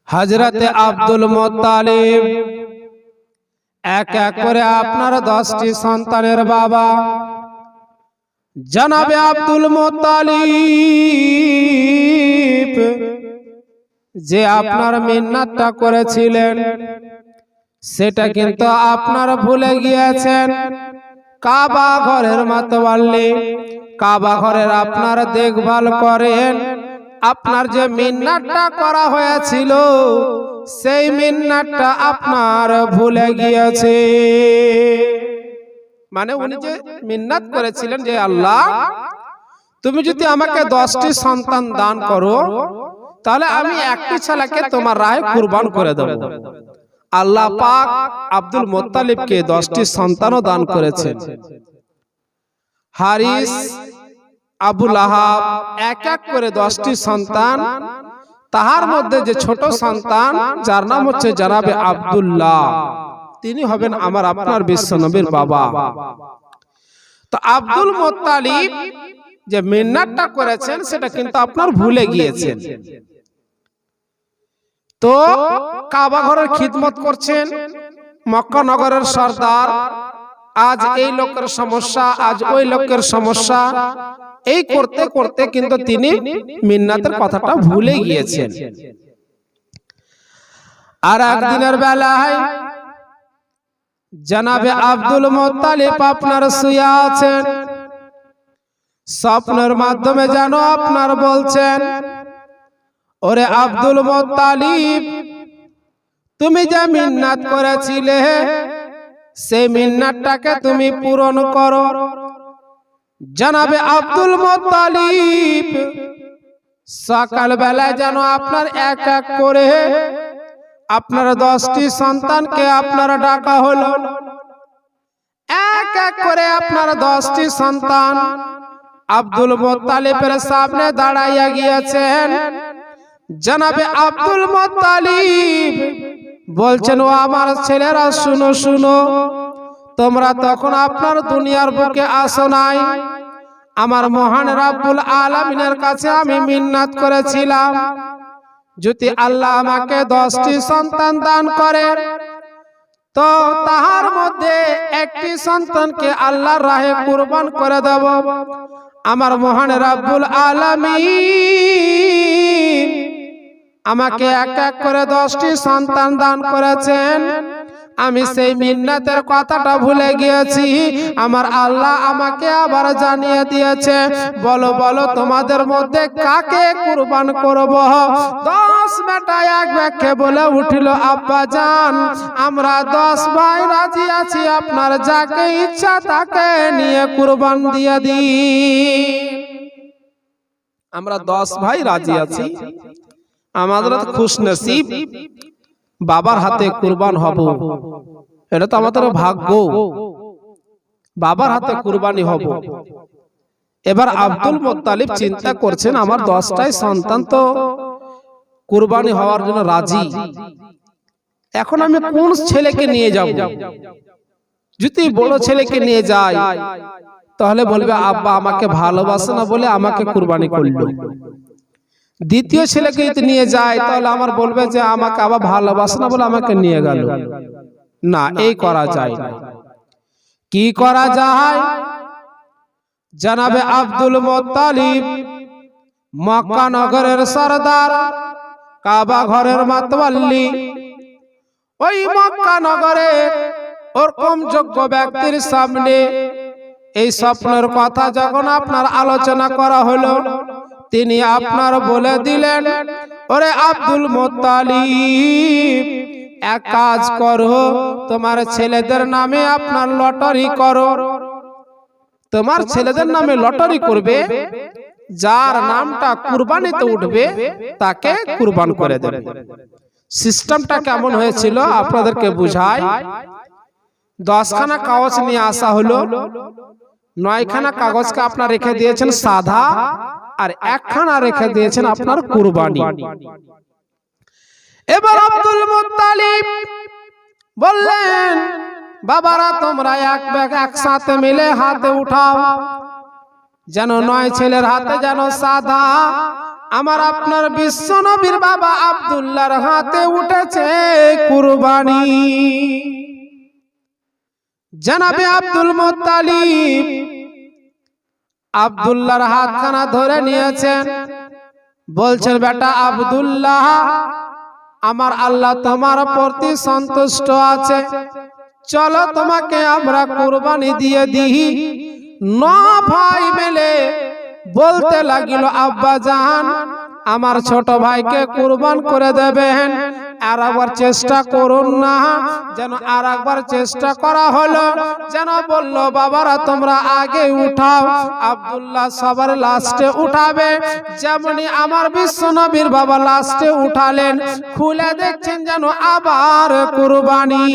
হযরতে Abdul Muttalib এক এক করে আপনার 10টি সন্তানের বাবা জনাবে আব্দুল মুত্তালিব যে আপনার মিন্নাতটা করেছিলেন সেটা কিন্তু আপনারা ভুলে গিয়েছেন। কাবা ঘরের মাতওয়াল্লি, কাবা ঘরের আপনারা দেখভাল করেন, আপনার যে মিন্নাতটা করা হয়েছিল সেই মিন্নাতটা আপনার ভুলে গিয়েছে। মানে উনি যে মিন্নাত করেছিলেন যে আল্লাহ তুমি যদি আমাকে 10টি সন্তান দান করো তাহলে আমি একটি ছেলেকে তোমার রাহে কুরবান করে দেব। আল্লাহ পাক আব্দুল মুত্তালিবকে 10টি সন্তানও দান করেছেন। হারিস, আবু লাহাব এক এক করে 10টি সন্তান, তাহার মধ্যে যে ছোট সন্তান যার নাম হচ্ছে জনাবে আব্দুল্লাহ, তিনি হবেন আমার আপনার বিশ্ব নবীর বাবা। তো আব্দুল মুত্তালিব যে মিন্নাতটা করেছেন সেটা কিন্তু আপনার ভুলে গিয়েছেন। তো কাবা ঘরের খিদমত করছেন, মক্কা নগরের সরদার, আজ এই লোকের সমস্যা, আজ ওই লোকের সমস্যা, এই করতে করতে কিন্তু তিনি মিন্নাতের কথাটা ভুলে গিয়েছেন। আর একদিনের বেলায় জনাবে আব্দুল মুত্তালিব আপনার শুয়ে আছেন, স্বপ্নের মাধ্যমে যেন আপনার বলছেন, ওরে আব্দুল মুত্তালিব তুমি যে মিন্নাত করেছিলে সেই মিন্নাতটাকে তুমি পূরণ করো। জনাবে আব্দুল মুত্তালিব সকাল বেলায় যেন আপনার এক এক করে আপনার 10টি সন্তানকে আপনারা ডাকা হলো। এক এক করে আপনার 10টি সন্তান আব্দুল মুত্তালিবের সামনে দাঁড়াইয়া গিয়েছেন। জনাবে আব্দুল মুত্তালিব বলছেন, ও আমার ছেলেরা শুনো শুনো, তোমরা তখন আপনার দুনিয়ার বুকে আসো নাই, আমার মহান রব্বুল আলামিনের কাছে আমি মিন্নাত করেছিলাম যদি আল্লাহ আমাকে 10টি সন্তান দান করে তো তাহার মধ্যে একটি সন্তানকে আল্লাহর রাহে কুরবান করে দেব। আমার মহান রব্বুল আলামিন আমাকে এক এক করে 10টি সন্তান দান করেছেন, আমি সেই মিন্নাতের কথাটা ভুলে গিয়েছি। আমার আল্লাহ আমাকে আবার জানিয়ে দিয়েছে, বলো বলো তোমাদের মধ্যে কাকে কুরবান করব। 10 বেটা এক বাক্যে বলে উঠিল, আব্বা জান আমরা 10 ভাই রাজি আছি, আপনার যাকে ইচ্ছা তাকে নিয়ে কুরবান দিয়ে দিন। আমরা 10 ভাই রাজি আছি, আমাদের তো খুশনসিব বাবার হাতে কুরবান হব, এটা তো আমাদের ভাগ্য, বাবার হাতে কুরবানি হব। এবার আব্দুল মুত্তালিব চিন্তা করছেন, আমার 10টাই সন্তান তো কুরবানি হওয়ার জন্য রাজি, এখন আমি কোন ছেলেকে নিয়ে যাব? যদি বড় ছেলেকে নিয়ে যাই তাহলে বলবে আব্বা আমাকে ভালোবাসে না বলে আমাকে কুরবানি করলো। দ্বিতীয় ছেলেকে যদি নিয়ে যায় তাহলে আমার বলবে যে আমাকে আবার ভালোবাসে না বলে আমাকে নিয়ে গেল। না, এই করা যায় না। কি করা যায়? জনাবে আব্দুল মুত্তালিব মক্কা নগরের সরদার, কাবা ঘরের মাতওয়াল্লি, ওই মক্কা নগরে ওরকম যোগ্য ব্যক্তির সামনে এই স্বপ্নের কথা যখন আপনার আলোচনা করা হলো, তিনি আপনার বলে দিলেন, ওরে আব্দুল মুত্তালিব এক কাজ করো, তোমার ছেলেদের নামে আপনার লটারি করো, তোমার ছেলেদের নামে লটারি করবে, যার নামটা কুরবানিতে উঠবে তাকে কুরবান করে দেবে। সিস্টেমটা কেমন হয়েছিল আপনাদেরকে বুঝাই। 10খানা কাগজ নিয়ে আসা হলো, 9খানা কাগজকে আপনার রেখে দিয়েছেন সাদা, আর 1খানা রেখে দিয়েছেন আপনার কুরবানি। এবার আব্দুল মুত্তালিব বললেন, বাবারা তোমরা এক ব্যাগ একসাথে মিলে হাতে উঠাও, যেন 9 ছেলের হাতে যেন সাদা আমার আপনার বিশ্ব নবীর বাবা আব্দুল্লাহর হাতে উঠেছে কুরবানি। জনাবে আব্দুল মুত্তালিব আব্দুল্লাহর হাতখানা ধরে নিয়েছেন, বলছেন বেটা আব্দুল্লাহ, আমার আল্লাহ তোমার প্রতি সন্তুষ্ট আছে, চলো তোমাকে আমরা কুরবানি দিয়ে দিই। 9 ভাই মিলে বলতে লাগিল, আব্বা জান আমার ছোট ভাইকে কুরবান করে দেবেন, আর একবার চেষ্টা করুন না। যেন আর একবার চেষ্টা করা হলো, যেন বলল বাবারা তোমরা আগে উঠাও, আব্দুল্লাহ সবার লাস্টে উঠাবে। যেমনি আমার বিশ্ব নবীর বাবা লাস্টে উঠালেন, খুলে দেখছেন যেন আবার কুরবানি।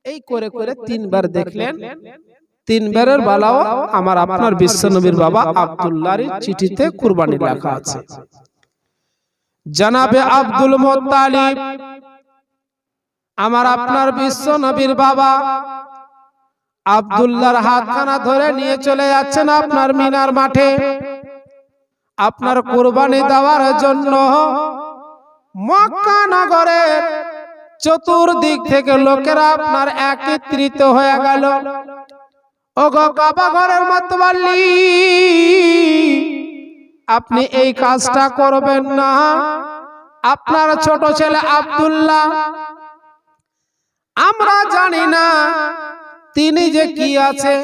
এই করে করে 3 বার দেখলেন, 3 বারের বালাও আমার আপনার বিশ্ব নবীর বাবা আব্দুল্লাহর চিঠিতে কুরবানি লেখা আছে। জনাবে আব্দুল মুত্তালিব আমার আপনার বিশ্ব নবীর বাবা আব্দুল্লাহর হাতখানা ধরে নিয়ে চলে যাচ্ছেন আপনার মিনার মাঠে আপনার কুরবানি দেওয়ার জন্য। মক্কা নগরের চতুর্দিক থেকে লোকেরা আপনার একত্রিত হয়ে গেল। ওগো কাবা ঘরের মাতওয়ালি, আপনি এই কাজটা করবেন না। আপনার ছোট ছেলে আব্দুল্লাহ, আমরা জানি না তিনি যে কি আছে,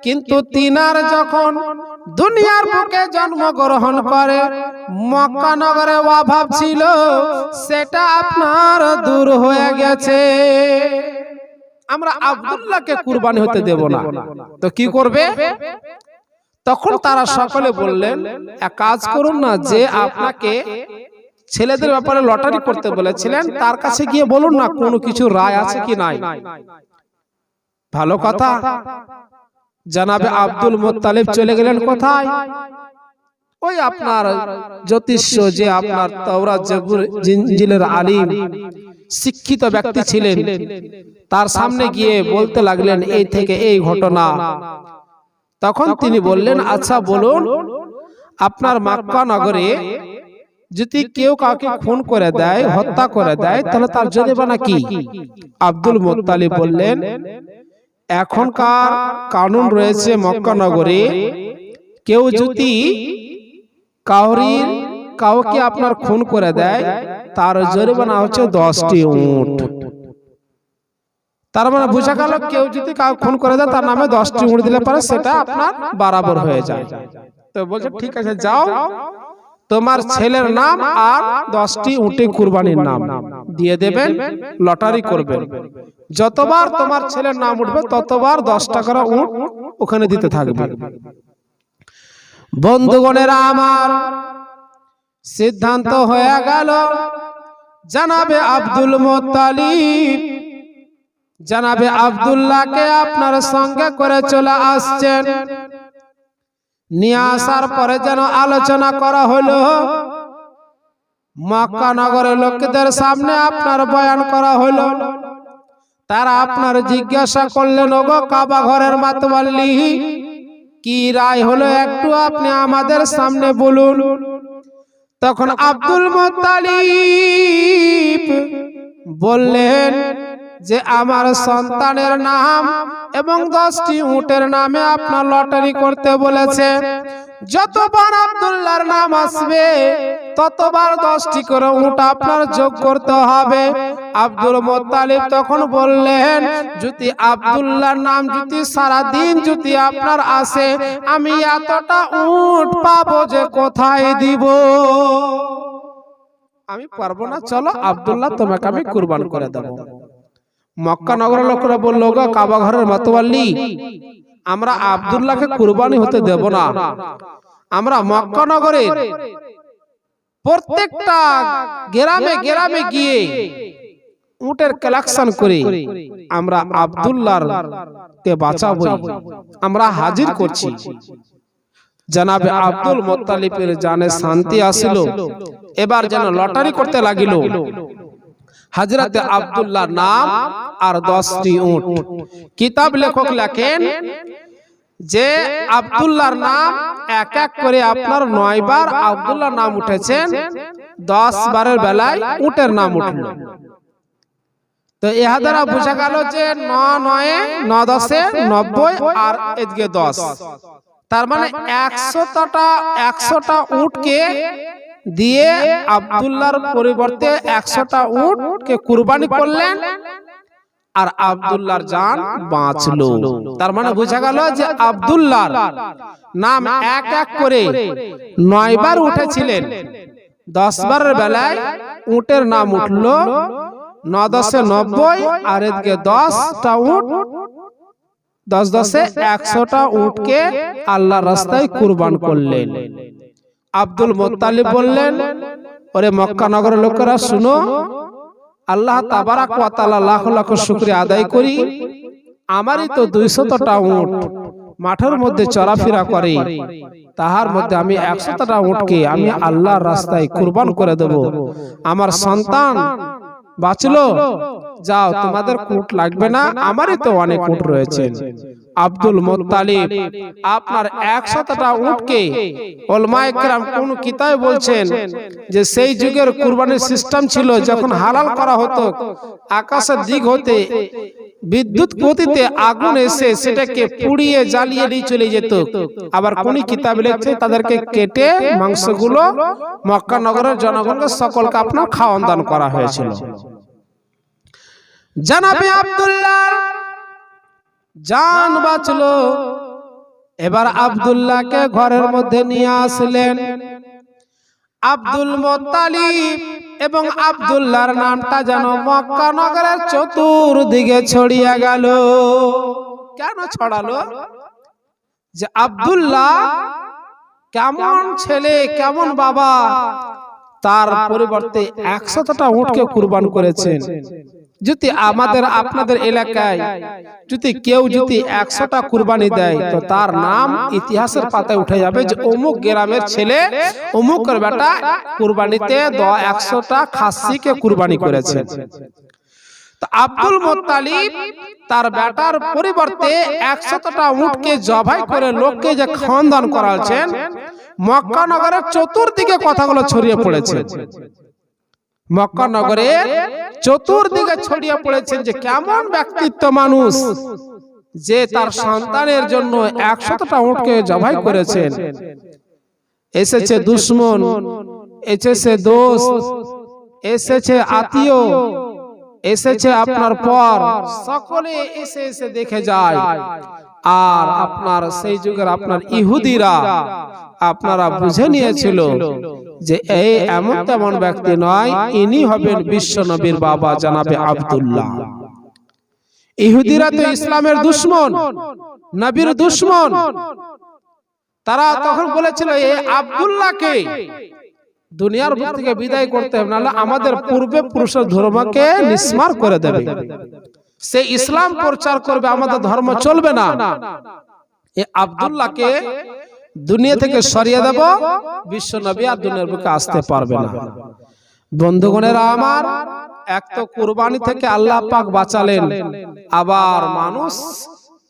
কিন্তু তিনার যখন দুনিয়ার বুকে জন্মগ্রহণ করে মক্কা নগরে অভাব ছিল, সেটা আপনার দূর হয়ে গেছে। আমরা আব্দুল্লাহকে কুরবানি হতে দেব না, তো কি করবে? তখন তারা সকলে বললেন, এক কাজ করুন না, যে আপনাকে ছেলেদের ব্যাপারে লটারি করতে বলেছিলেন তার কাছে গিয়ে বলুন না কোনো কিছু রায় আছে কি নাই। ভালো কথা। জনাবে আব্দুল মুত্তালিব চলে গেলেন কোথায়? ওই আপনার জ্যোতিষ্য, যে আপনার তাওরাত জবুর ইনজিলের আলিম শিক্ষিত ব্যক্তি ছিলেন, তার সামনে গিয়ে বলতে লাগলেন এই থেকে এই ঘটনা। তখন তিনি বললেন, আচ্ছা বলুন, আপনার মক্কা নগরে যদি কেউ কাউকে খুন করে দেয়, হত্যা করে দেয়, তাহলে তার জরিমানা কি? আব্দুল মুত্তালিব বললেন, এখনকার কানুন রয়েছে মক্কা নগরে, কেউ যদি কাউকে আপনার খুন করে দেয় তার জরিমানা হচ্ছে 10টি উট। তার মানে বোঝা গেল কেউ যদি কাউকে খুন করে দেয় তার নামে 10টি উট দিলে পারে সেটা আপনার বরাবর হয়ে যায়। তো বলছে ঠিক আছে, যাও তোমার ছেলের নাম আর 10টি উটে কুরবানির নাম দিয়ে দেবেন, লটারি করবেন, যতবার তোমার ছেলের নাম উঠবে ততবার 10 টাকার উট ওখানে দিতে থাকবে। বন্ধুগণেরা আমার, সিদ্ধান্ত হয়ে গেল। জনাবে আব্দুল মুত্তালিব জনাবে আব্দুল্লাহকে আপনার সঙ্গে করে চলে আসছেন। নিয়ে আসার পরে যেন আলোচনা করা হলো, মক্কা নগরের লোকদের সামনে আপনার বয়ান করা হলো। তারা আপনার জিজ্ঞাসা করলেন, ওগো কাবা ঘরের মাতওয়ালি, কি রায় হলো একটু আপনি আমাদের সামনে বলুন। তখন আব্দুল মুত্তালিব বললেন যে আমার সন্তানের নাম এবং 10টি উটের নামে আপনার লটারি করতে বলেছে। যতবার আব্দুল্লাহর নাম আসবে ততবার 10টি করে উট আপনার যোগ করতে হবে। আব্দুল মুত্তালিব তখন বললেন, যদি আব্দুল্লাহর নাম যদি সারা দিন যদি আপনার আসে, আমি এতটা উট পাবো যে কোথায় দিব, আমি পারবো না। চলো আব্দুল্লাহ, তোমাকে আমি কুরবান করে দেব। মক্কা নগরের লোকেরা বললো, গো কাবা ঘরের মাতওয়ালি, আমরা আব্দুল্লাহকে কুরবানি হতে দেব না। আমরা মক্কা নগরের প্রত্যেকটা গ্রামে গ্রামে গিয়ে উটের কালেকশন করে আমরা আব্দুল্লাহর কে বাঁচাবো, আমরা হাজির করছি। জনাবে আব্দুল মুত্তালিবের জানে শান্তি আসিল। এবার যেন লটারি করতে লাগিল। হযরতে আব্দুল্লাহর নাম আর 10টি উট। কিতাব লেখক লেখেন যে আব্দুল্লাহর নাম এক এক করে আপনার 9 বার আব্দুল্লাহ নাম উঠেছেন, 10 বারের বেলায় উটের নাম উঠল। তো ইহা দ্বারা বোঝা গেল যে 9 9 9 10 90 আর এদিকে 10, তার মানে 100টা উটকে দিয়ে আব্দুল্লাহর পরিবর্তে 100টা উটকে কুরবানি করলেন, আর আব্দুল্লাহর জান বাঁচলো। তার মানে বোঝা গেল যে আব্দুল্লাহর নাম এক এক করে 9 বার উঠেছিলেন, 10 বারের বেলায় উটের নাম উঠলো, 9 10 90 আর এদিকে 10টা উট, 10 10 100টা উটকে আল্লাহর রাস্তায় কুরবান করলেন। আব্দুল মুত্তালিব বললেন, ওরে মক্কা নগরের লোকেরা শুনো, আল্লাহ তাবারাক ওয়া তাআলা লাখ লাখ শুকরিয়া আদায় করি, আমারই তো 200টা উট মাঠের মধ্যে চলাফেরা করে, তাহার মধ্যে আমি 100টা উটকে আমি আল্লাহর রাস্তায় কুরবান করে দেব। আমার সন্তান বাঁচলো, যাও তোমাদের উট লাগবে না, আমারই তো অনেক উট রয়েছে। আব্দুল মুত্তালিব আপনার 100টা উটকে উলামায়ে কেরাম কোন কিতাবে বলছেন যে সেই যুগের কুরবানির সিস্টেম ছিল, যখন হালাল করা হতো আকাশের দিক হতে বিদ্যুৎ গতিতে আগুন এসে সেটাকে পুড়িয়ে জ্বালিয়ে দিয়ে চলে যেত। আবার কোন কিতাবে লেখছে তাদেরকে কেটে মাংসগুলো মক্কা নগরের জনগণকে সকলকে আপনার খাওয়ান দান করা হয়েছিল। জনাবে আব্দুল্লাহ জান বাঁচলো। এবার আব্দুল্লাহকে ঘরের মধ্যে নিয়ে আসলেন। আব্দুল মুত্তালিব এবং আব্দুল্লাহর নামটা যেন মক্কা নগরের চতুর্দিকে ছড়িয়ে গেল। কেন ছড়ালো? যে আব্দুল্লাহ কেমন ছেলে, কেমন বাবা, তার পরিবর্তে 100টা উটকে কুরবান করেছেন। যদি আমাদের আপনাদের এলাকায় যদি কেউ যদি 100টা কুরবানি দেয়, তো তার নাম ইতিহাসের পাতায় উঠে যাবে যে অমুক গ্রামের ছেলে, অমুকের বেটা কুরবানিতে 100টা খাসিকে কুরবানি করেছে। তো আব্দুল মুত্তালিব তার বেটার পরিবর্তে 100টা উটকে জবাই করে লোককে যে খাওয়ান করাচ্ছেন, মক্কা নগরের চতুর্দিকে কথাগুলো ছড়িয়ে পড়েছে। মক্কা নগরের চতুর্দিকে ছড়িয়ে পড়েছেন যে কেমন ব্যক্তিত্ব মানুষ যে তার সন্তানের জন্য 100টা উটকে জবাই করেছেন। এসেছে দুশমন, এসেছে দোস্ত, এসেছে আত্মীয়, এসেছে আপনার পর, সকলে এসে এসে দেখে যায়। আর আপনার সেই যুগের আপনার ইহুদিরা আপনারা বুঝে নিয়েছিল যে এই এমন তেমন ব্যক্তি নয়, ইনি হবেন বিশ্ব নবীর বাবা জনাবে আব্দুল্লাহ। ইহুদিরা তো ইসলামের দুশমন, নবীর দুশমন। তারা তখন বলেছিল এই আব্দুল্লাহকে দুনিয়ার বুক থেকে বিদায় করতে হবে, নাহলে আমাদের পূর্বে পুরুষের ধর্মকে নিস্মার করে দেবে। সে ইসলাম প্রচার করবে, আমাদের ধর্ম চলবে না। এই আব্দুল্লাহকে দুনিয়া থেকে সরিয়ে দেব, বিশ্ব নবী আর দুনিয়ার বুকে আসতে পারবে না। বন্ধুগণেরা আমার, এক তো কুরবানি থেকে আল্লাহ পাক বাঁচালেন, আবার মানুষ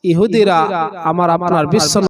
ইহুদিরা আমার আপনার বিশ্ব